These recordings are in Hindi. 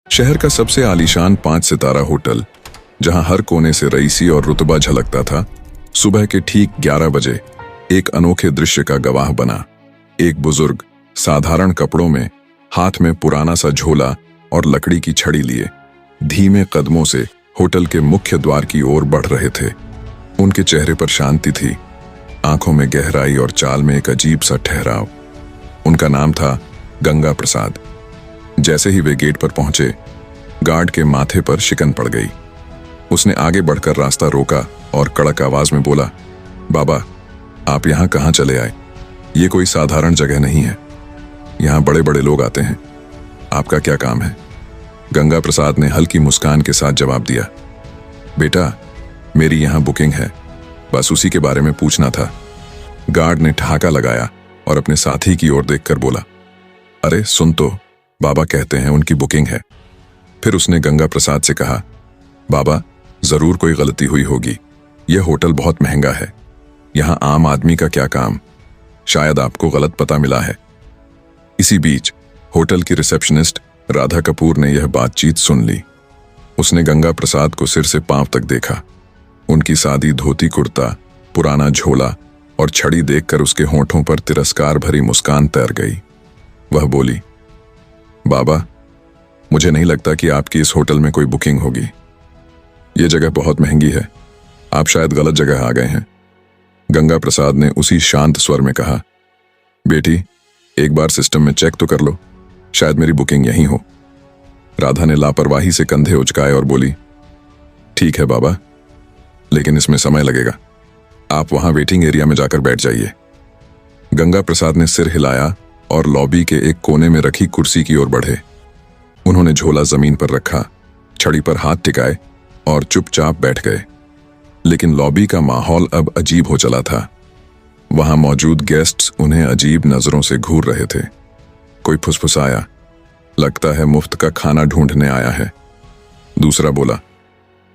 शहर का सबसे आलीशान 5 सितारा होटल, जहां हर कोने से रईसी और रुतबा झलकता था, सुबह के ठीक 11 बजे एक अनोखे दृश्य का गवाह बना। एक बुजुर्ग साधारण कपड़ों में, हाथ में पुराना सा झोला और लकड़ी की छड़ी लिए, धीमे कदमों से होटल के मुख्य द्वार की ओर बढ़ रहे थे। उनके चेहरे पर शांति थी, आंखों में गहराई और चाल में एक अजीब सा ठहराव। उनका नाम था गंगा प्रसाद। जैसे ही वे गेट पर पहुंचे, गार्ड के माथे पर शिकन पड़ गई। उसने आगे बढ़कर रास्ता रोका और कड़क आवाज में बोला, बाबा, आप यहाँ कहाँ चले आए? ये कोई साधारण जगह नहीं है। यहाँ बड़े बड़े लोग आते हैं। आपका क्या काम है? गंगा प्रसाद ने हल्की मुस्कान के साथ जवाब दिया, बेटा, मेरी यहाँ बुकिंग है, बस उसी के बारे में पूछना था। गार्ड ने ठहाका लगाया और अपने साथी की ओर देखकर बोला, अरे सुन तो, बाबा कहते हैं उनकी बुकिंग है। फिर उसने गंगा प्रसाद से कहा, बाबा, जरूर कोई गलती हुई होगी। यह होटल बहुत महंगा है। यहाँ आम आदमी का क्या काम? शायद आपको गलत पता मिला है। इसी बीच होटल की रिसेप्शनिस्ट राधा कपूर ने यह बातचीत सुन ली। उसने गंगा प्रसाद को सिर से पांव तक देखा। उनकी सादी धोती कुर्ता, पुराना झोला और छड़ी देखकर उसके होंठों पर तिरस्कार भरी मुस्कान तैर गई। वह बोली, बाबा, मुझे नहीं लगता कि आपकी इस होटल में कोई बुकिंग होगी। यह जगह बहुत महंगी है। आप शायद गलत जगह आ गए हैं। गंगा प्रसाद ने उसी शांत स्वर में कहा, बेटी, एक बार सिस्टम में चेक तो कर लो, शायद मेरी बुकिंग यहीं हो। राधा ने लापरवाही से कंधे उचकाए और बोली, ठीक है बाबा, लेकिन इसमें समय लगेगा। आप वहां वेटिंग एरिया में जाकर बैठ जाइए। गंगा प्रसाद ने सिर हिलाया और लॉबी के एक कोने में रखी कुर्सी की ओर बढ़े। उन्होंने झोला जमीन पर रखा, छड़ी पर हाथ टिकाए और चुपचाप बैठ गए। लेकिन लॉबी का माहौल अब अजीब हो चला था। वहां मौजूद गेस्ट्स उन्हें अजीब नजरों से घूर रहे थे। कोई फुसफुसाया, लगता है मुफ्त का खाना ढूंढने आया है। दूसरा बोला,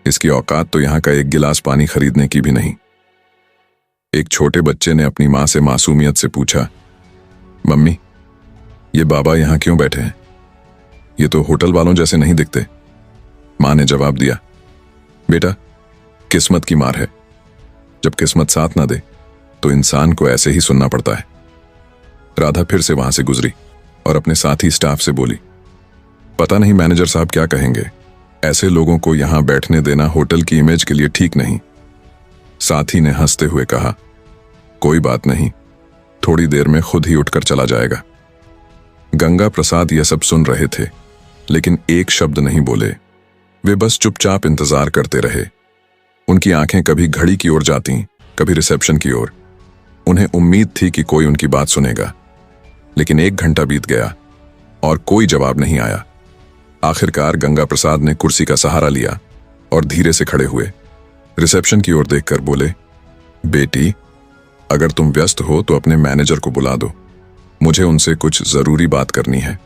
इसकी औकात तो यहाँ का एक गिलास पानी खरीदने की भी नहीं। एक छोटे बच्चे ने अपनी मां से मासूमियत से पूछा, मम्मी, ये बाबा यहाँ क्यों बैठे हैं? ये तो होटल वालों जैसे नहीं दिखते। मां ने जवाब दिया, बेटा, किस्मत की मार है। जब किस्मत साथ ना दे तो इंसान को ऐसे ही सुनना पड़ता है। राधा फिर से वहां से गुजरी और अपने साथी स्टाफ से बोली, पता नहीं मैनेजर साहब क्या कहेंगे। ऐसे लोगों को यहां बैठने देना होटल की इमेज के लिए ठीक नहीं। साथी ने हंसते हुए कहा, कोई बात नहीं, थोड़ी देर में खुद ही उठकर चला जाएगा। गंगा प्रसाद यह सब सुन रहे थे, लेकिन एक शब्द नहीं बोले। वे बस चुपचाप इंतजार करते रहे। उनकी आंखें कभी घड़ी की ओर जाती, कभी रिसेप्शन की ओर। उन्हें उम्मीद थी कि कोई उनकी बात सुनेगा, लेकिन 1 घंटा बीत गया और कोई जवाब नहीं आया। आखिरकार गंगा प्रसाद ने कुर्सी का सहारा लिया और धीरे से खड़े हुए। रिसेप्शन की ओर देखकर बोले, बेटी, अगर तुम व्यस्त हो तो अपने मैनेजर को बुला दो, मुझे उनसे कुछ जरूरी बात करनी है।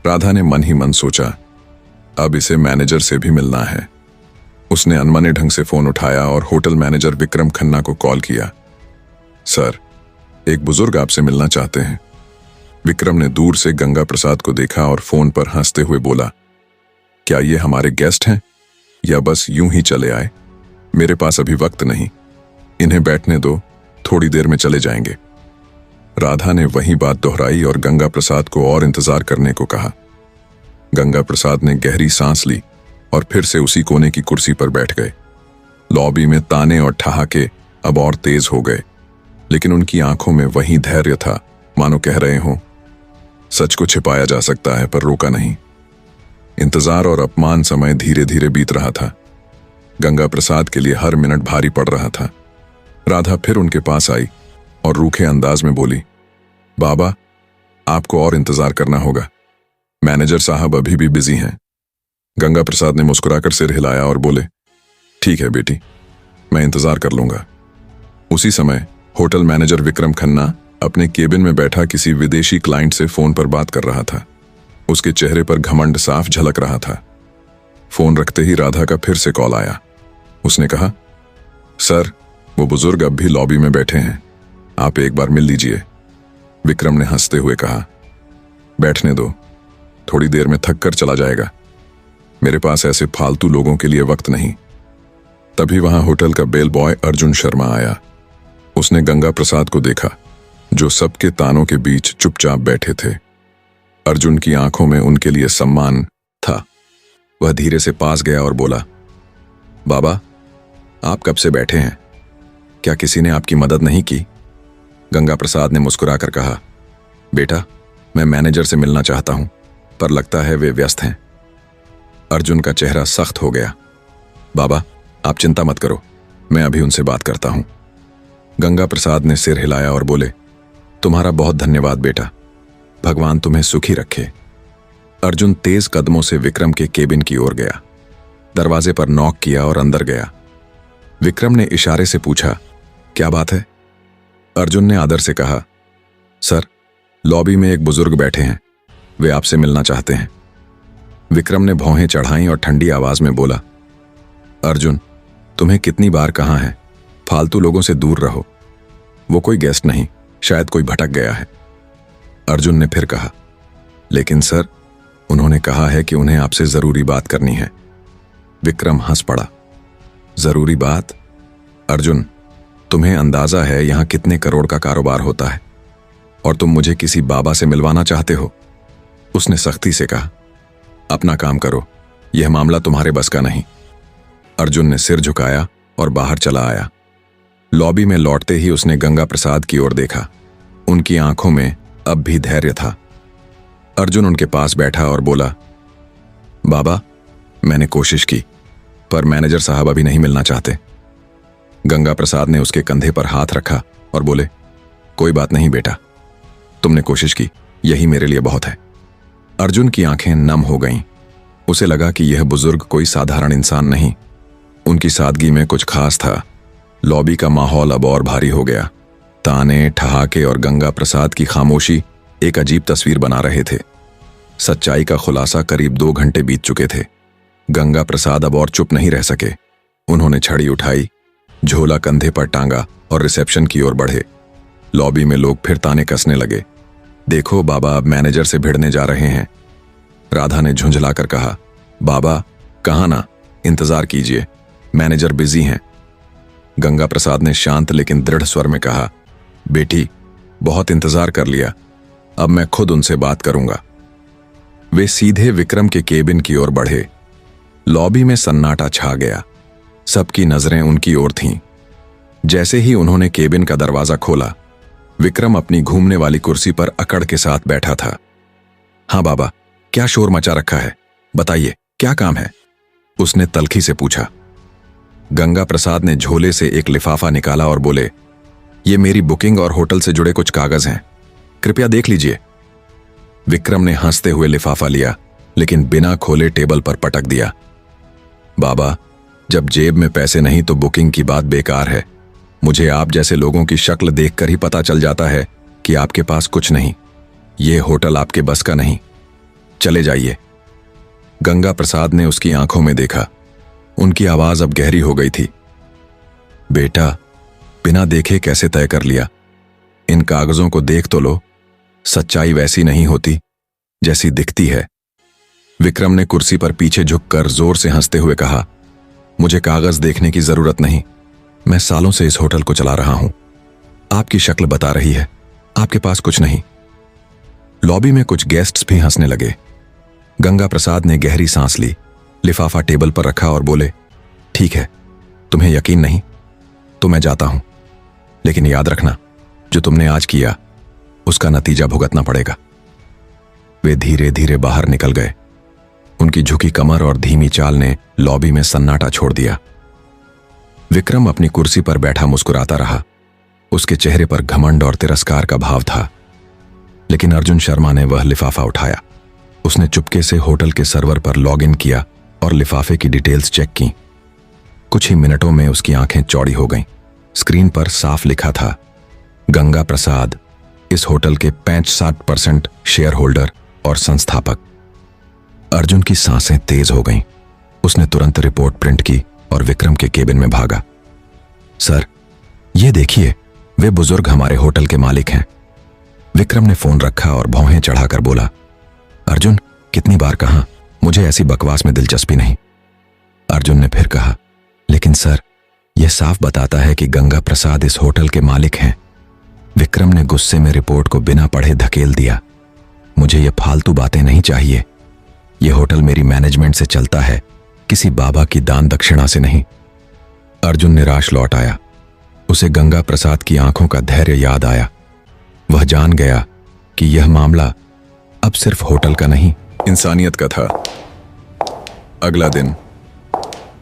राधा ने मन ही मन सोचा, अब इसे मैनेजर से भी मिलना है। उसने अनमने ढंग से फोन उठाया और होटल मैनेजर विक्रम खन्ना को कॉल किया। सर, एक बुजुर्ग आपसे मिलना चाहते हैं। विक्रम ने दूर से गंगा प्रसाद को देखा और फोन पर हंसते हुए बोला, क्या ये हमारे गेस्ट हैं या बस यूं ही चले आए? मेरे पास अभी वक्त नहीं, इन्हें बैठने दो, थोड़ी देर में चले जाएंगे। राधा ने वही बात दोहराई और गंगा प्रसाद को और इंतजार करने को कहा। गंगा प्रसाद ने गहरी सांस ली और फिर से उसी कोने की कुर्सी पर बैठ गए। लॉबी में ताने और ठहाके अब और तेज हो गए, लेकिन उनकी आंखों में वही धैर्य था, मानो कह रहे हों, सच को छिपाया जा सकता है पर रोका नहीं। इंतजार और अपमान समय धीरे धीरे बीत रहा था। गंगा प्रसाद के लिए हर मिनट भारी पड़ रहा था। राधा फिर उनके पास आई और रूखे अंदाज में बोली, बाबा, आपको और इंतजार करना होगा। मैनेजर साहब अभी भी बिजी हैं। गंगा प्रसाद ने मुस्कुराकर सिर हिलाया और बोले, ठीक है बेटी, मैं इंतजार कर लूंगा। उसी समय होटल मैनेजर विक्रम खन्ना अपने केबिन में बैठा किसी विदेशी क्लाइंट से फोन पर बात कर रहा था। उसके चेहरे पर घमंड साफ झलक रहा था। फोन रखते ही राधा का फिर से कॉल आया। उसने कहा, सर, वो बुजुर्ग अब भी लॉबी में बैठे हैं, आप एक बार मिल लीजिए। विक्रम ने हंसते हुए कहा, बैठने दो, थोड़ी देर में थक कर चला जाएगा। मेरे पास ऐसे फालतू लोगों के लिए वक्त नहीं। तभी वहां होटल का बेल बॉय अर्जुन शर्मा आया। उसने गंगा प्रसाद को देखा, जो सबके तानों के बीच चुपचाप बैठे थे। अर्जुन की आंखों में उनके लिए सम्मान था। वह धीरे से पास गया और बोला, बाबा, आप कब से बैठे हैं? क्या किसी ने आपकी मदद नहीं की? गंगा प्रसाद ने मुस्कुराकर कहा, बेटा, मैं मैनेजर से मिलना चाहता हूं, पर लगता है वे व्यस्त हैं। अर्जुन का चेहरा सख्त हो गया। बाबा, आप चिंता मत करो, मैं अभी उनसे बात करता हूं। गंगा प्रसाद ने सिर हिलाया और बोले, तुम्हारा बहुत धन्यवाद बेटा, भगवान तुम्हें सुखी रखे। अर्जुन तेज कदमों से विक्रम के केबिन की ओर गया, दरवाजे पर नॉक किया और अंदर गया। विक्रम ने इशारे से पूछा, क्या बात है? अर्जुन ने आदर से कहा, सर, लॉबी में एक बुजुर्ग बैठे हैं, वे आपसे मिलना चाहते हैं। विक्रम ने भौहें चढ़ाई और ठंडी आवाज में बोला, अर्जुन, तुम्हें कितनी बार कहा है, फालतू लोगों से दूर रहो। वो कोई गेस्ट नहीं, शायद कोई भटक गया है। अर्जुन ने फिर कहा, लेकिन सर, उन्होंने कहा है कि उन्हें आपसे जरूरी बात करनी है। विक्रम हंस पड़ा। जरूरी बात? अर्जुन, तुम्हें अंदाजा है यहां कितने करोड़ का कारोबार होता है, और तुम मुझे किसी बाबा से मिलवाना चाहते हो? उसने सख्ती से कहा, अपना काम करो, यह मामला तुम्हारे बस का नहीं। अर्जुन ने सिर झुकाया और बाहर चला आया। लॉबी में लौटते ही उसने गंगा प्रसाद की ओर देखा। उनकी आंखों में अब भी धैर्य था। अर्जुन उनके पास बैठा और बोला, बाबा, मैंने कोशिश की, पर मैनेजर साहब अभी नहीं मिलना चाहते। गंगा प्रसाद ने उसके कंधे पर हाथ रखा और बोले, कोई बात नहीं बेटा, तुमने कोशिश की, यही मेरे लिए बहुत है। अर्जुन की आंखें नम हो गईं। उसे लगा कि यह बुजुर्ग कोई साधारण इंसान नहीं। उनकी सादगी में कुछ खास था। लॉबी का माहौल अब और भारी हो गया। ताने, ठहाके और गंगा प्रसाद की खामोशी एक अजीब तस्वीर बना रहे थे। सच्चाई का खुलासा करीब 2 घंटे बीत चुके थे। गंगा प्रसाद अब और चुप नहीं रह सके। उन्होंने छड़ी उठाई, झोला कंधे पर टांगा और रिसेप्शन की ओर बढ़े। लॉबी में लोग फिर ताने कसने लगे। देखो बाबा, अब मैनेजर से भिड़ने जा रहे हैं। राधा ने झुंझलाकर कहा, बाबा, कहाँ ना, इंतजार कीजिए, मैनेजर बिजी हैं। गंगा प्रसाद ने शांत लेकिन दृढ़ स्वर में कहा, बेटी, बहुत इंतजार कर लिया, अब मैं खुद उनसे बात करूंगा। वे सीधे विक्रम के केबिन की ओर बढ़े। लॉबी में सन्नाटा छा गया। सबकी नजरें उनकी ओर थीं। जैसे ही उन्होंने केबिन का दरवाजा खोला, विक्रम अपनी घूमने वाली कुर्सी पर अकड़ के साथ बैठा था। हाँ बाबा, क्या शोर मचा रखा है, बताइए, क्या काम है? उसने तल्खी से पूछा। गंगा प्रसाद ने झोले से एक लिफाफा निकाला और बोले, ये मेरी बुकिंग और होटल से जुड़े कुछ कागज हैं, कृपया देख लीजिए। विक्रम ने हंसते हुए लिफाफा लिया, लेकिन बिना खोले टेबल पर पटक दिया। बाबा, जब जेब में पैसे नहीं तो बुकिंग की बात बेकार है। मुझे आप जैसे लोगों की शक्ल देखकर ही पता चल जाता है कि आपके पास कुछ नहीं। ये होटल आपके बस का नहीं, चले जाइए। गंगा प्रसाद ने उसकी आंखों में देखा। उनकी आवाज अब गहरी हो गई थी। बेटा, बिना देखे कैसे तय कर लिया? इन कागजों को देख तो लो, सच्चाई वैसी नहीं होती जैसी दिखती है। विक्रम ने कुर्सी पर पीछे झुककर जोर से हंसते हुए कहा, मुझे कागज देखने की जरूरत नहीं, मैं सालों से इस होटल को चला रहा हूं। आपकी शक्ल बता रही है, आपके पास कुछ नहीं। लॉबी में कुछ गेस्ट्स भी हंसने लगे। गंगा प्रसाद ने गहरी सांस ली, लिफाफा टेबल पर रखा और बोले, ठीक है, तुम्हें यकीन नहीं तो मैं जाता हूं, लेकिन याद रखना, जो तुमने आज किया उसका नतीजा भुगतना पड़ेगा। वे धीरे धीरे बाहर निकल गए। उनकी झुकी कमर और धीमी चाल ने लॉबी में सन्नाटा छोड़ दिया। विक्रम अपनी कुर्सी पर बैठा मुस्कुराता रहा। उसके चेहरे पर घमंड और तिरस्कार का भाव था। लेकिन अर्जुन शर्मा ने वह लिफाफा उठाया। उसने चुपके से होटल के सर्वर पर लॉगिन किया और लिफाफे की डिटेल्स चेक की। कुछ ही मिनटों में उसकी आंखें चौड़ी हो गईं। स्क्रीन पर साफ लिखा था, गंगा प्रसाद, इस होटल के 65% शेयर होल्डर और संस्थापक। अर्जुन की सांसें तेज हो गईं। उसने तुरंत रिपोर्ट प्रिंट की और विक्रम के केबिन में भागा। सर, ये देखिए, वे बुजुर्ग हमारे होटल के मालिक हैं। विक्रम ने फोन रखा और भौहें चढ़ाकर बोला, अर्जुन, कितनी बार कहा, मुझे ऐसी बकवास में दिलचस्पी नहीं। अर्जुन ने फिर कहा, लेकिन सर, यह साफ बताता है कि गंगा प्रसाद इस होटल के मालिक हैं। विक्रम ने गुस्से में रिपोर्ट को बिना पढ़े धकेल दिया। मुझे ये फालतू बातें नहीं चाहिए। यह होटल मेरी मैनेजमेंट से चलता है, किसी बाबा की दान दक्षिणा से नहीं। अर्जुन निराश लौट आया। उसे गंगा प्रसाद की आंखों का धैर्य याद आया। वह जान गया कि यह मामला अब सिर्फ होटल का नहीं, इंसानियत का था। अगला दिन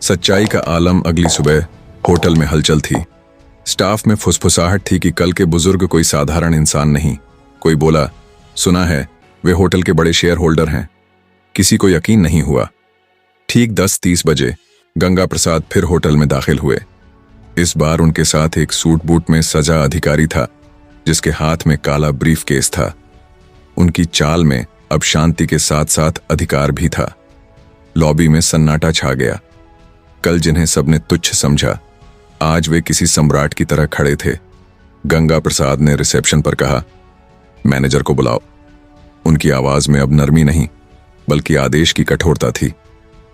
सच्चाई का आलम। अगली सुबह होटल में हलचल थी। स्टाफ में फुसफुसाहट थी कि कल के बुजुर्ग कोई साधारण इंसान नहीं। कोई बोला, सुना है वे होटल के बड़े शेयर होल्डर हैं। किसी को यकीन नहीं हुआ। ठीक 10:30 बजे गंगा प्रसाद फिर होटल में दाखिल हुए। इस बार उनके साथ एक सूट बूट में सजा अधिकारी था, जिसके हाथ में काला ब्रीफ केस था। उनकी चाल में अब शांति के साथ साथ अधिकार भी था। लॉबी में सन्नाटा छा गया। कल जिन्हें सबने तुच्छ समझा, आज वे किसी सम्राट की तरह खड़े थे। गंगा प्रसाद ने रिसेप्शन पर कहा, मैनेजर को बुलाओ। उनकी आवाज में अब नरमी नहीं, बल्कि आदेश की कठोरता थी।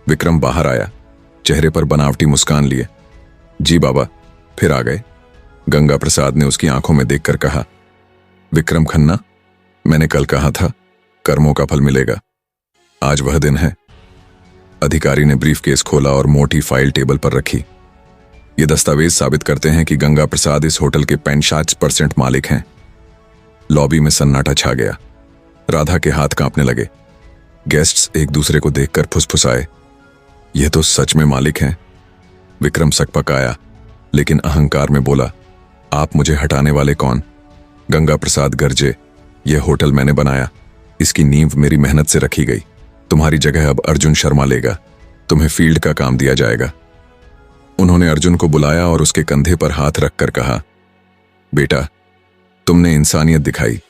विक्रम बाहर आया, चेहरे पर बनावटी मुस्कान लिए। जी बाबा, फिर आ गए। गंगा प्रसाद ने उसकी आंखों में देखकर कहा, विक्रम खन्ना, मैंने कल कहा था कर्मों का फल मिलेगा। आज वह दिन है। अधिकारी ने ब्रीफकेस खोला और मोटी फाइल टेबल पर रखी। ये दस्तावेज साबित करते हैं कि गंगा प्रसाद इस होटल के 65% मालिक हैं। लॉबी में सन्नाटा छा गया। राधा के हाथ कांपने लगे। गेस्ट्स एक दूसरे को देखकर फुसफुसाए, यह तो सच में मालिक हैं। विक्रम सकपकाया, लेकिन अहंकार में बोला, आप मुझे हटाने वाले कौन? गंगा प्रसाद गरजे, यह होटल मैंने बनाया, इसकी नींव मेरी मेहनत से रखी गई। तुम्हारी जगह अब अर्जुन शर्मा लेगा। तुम्हें फील्ड का काम दिया जाएगा। उन्होंने अर्जुन को बुलाया और उसके कंधे पर हाथ रखकर कहा, बेटा, तुमने इंसानियत दिखाई,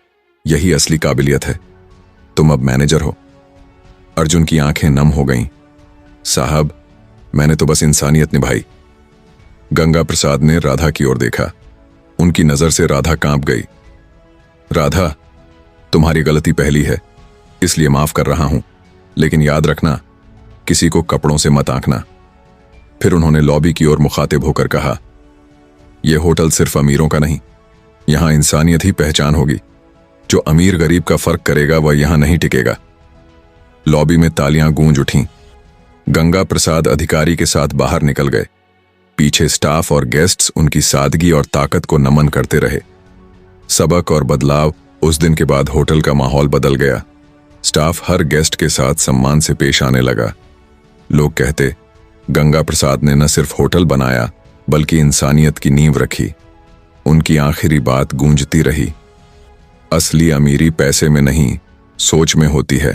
यही असली काबिलियत है। तुम अब मैनेजर हो। अर्जुन की आंखें नम हो गईं। साहब, मैंने तो बस इंसानियत निभाई। गंगा प्रसाद ने राधा की ओर देखा। उनकी नजर से राधा कांप गई। राधा, तुम्हारी गलती पहली है, इसलिए माफ कर रहा हूं, लेकिन याद रखना, किसी को कपड़ों से मत आंकना। फिर उन्होंने लॉबी की ओर मुखातिब होकर कहा, यह होटल सिर्फ अमीरों का नहीं, यहां इंसानियत ही पहचान होगी। जो अमीर गरीब का फर्क करेगा वह यहां नहीं टिकेगा। लॉबी में तालियां गूंज उठीं। गंगा प्रसाद अधिकारी के साथ बाहर निकल गए। पीछे स्टाफ और गेस्ट्स उनकी सादगी और ताकत को नमन करते रहे। सबक और बदलाव। उस दिन के बाद होटल का माहौल बदल गया। स्टाफ हर गेस्ट के साथ सम्मान से पेश आने लगा। लोग कहते, गंगा प्रसाद ने न सिर्फ होटल बनाया, बल्कि इंसानियत की नींव रखी। उनकी आखिरी बात गूंजती रही, असली अमीरी पैसे में नहीं, सोच में होती है।